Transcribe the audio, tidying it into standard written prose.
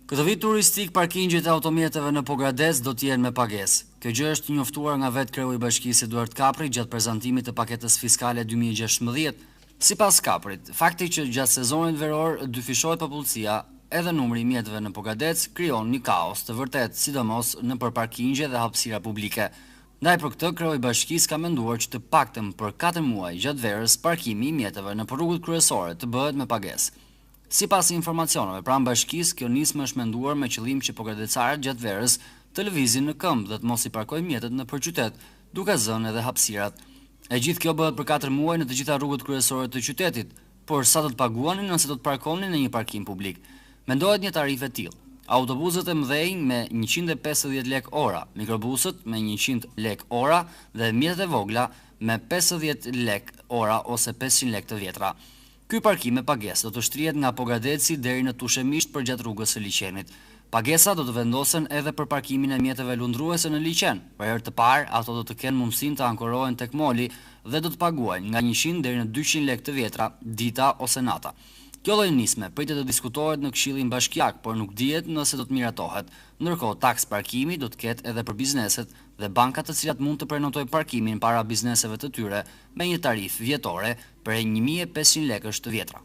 Këtë vit turistik parkingjet e automjeteve në Pogradec do t'jenë me pagesë. Kjo gjë është njoftuar nga vetë kreu i bashkisë Eduard Kapri gjatë prezantimit të paketës fiskale 2016. Sipas Kaprit, fakti që gjatë sezonit veror dyfishohet popullsia edhe numri i mjeteve në Pogradec krijon një kaos të vërtet, sidomos në parkingje dhe hapësira publike. Ndaj për këtë, kreu i bashkisë ka menduar që të paktën për 4 muaj gjatë verës parkimi i mjeteve në rrugët kryesore të bëhet me pagesë. Sipas informacioneve pranë bashkisë, kjo nismë është menduar me qëllim që pogradecarët gjatë verës të lëvizin në këmbë dhe të mos i parkojnë mjetet nëpër qytet, duke zënë edhe hapësirat. E gjithë kjo bëhet për 4 muaj në të gjitha rrugët kryesore të qytetit, por sa do të paguani nëse do të parkoni në një parkim publik? Mendohet një tarifë e tillë. Autobusët e mëdhenj me 150 lek ora, mikrobusët me 100 lek ora dhe mjetet e vogla me 50 lek ora ose 500 lek të vjetra. Ky parkim me pagesë do të shtrihet nga Pogradeci deri në Tushemisht përgjatë rrugës së Liçenit. Pagesa do të vendosen edhe për parkimin e mjeteve lundruese në Liçen. Për herë të parë, ato do të kenë mundësinë të ankorohen tek moli dhe do të paguajnë nga 100 deri në 200 lekë të vjetra dita ose nata. Kjo lloj nisme pritet të diskutohet në Këshillin Bashkiak, por nuk dihet nëse do të miratohet. Ndërkohë, taks parkimi do të ketë edhe për bizneset dhe bankat të cilat mund të prenotojnë parkimin para bizneseve të tyre me një tarifë vjetore për 1500 lekësh të vjetra.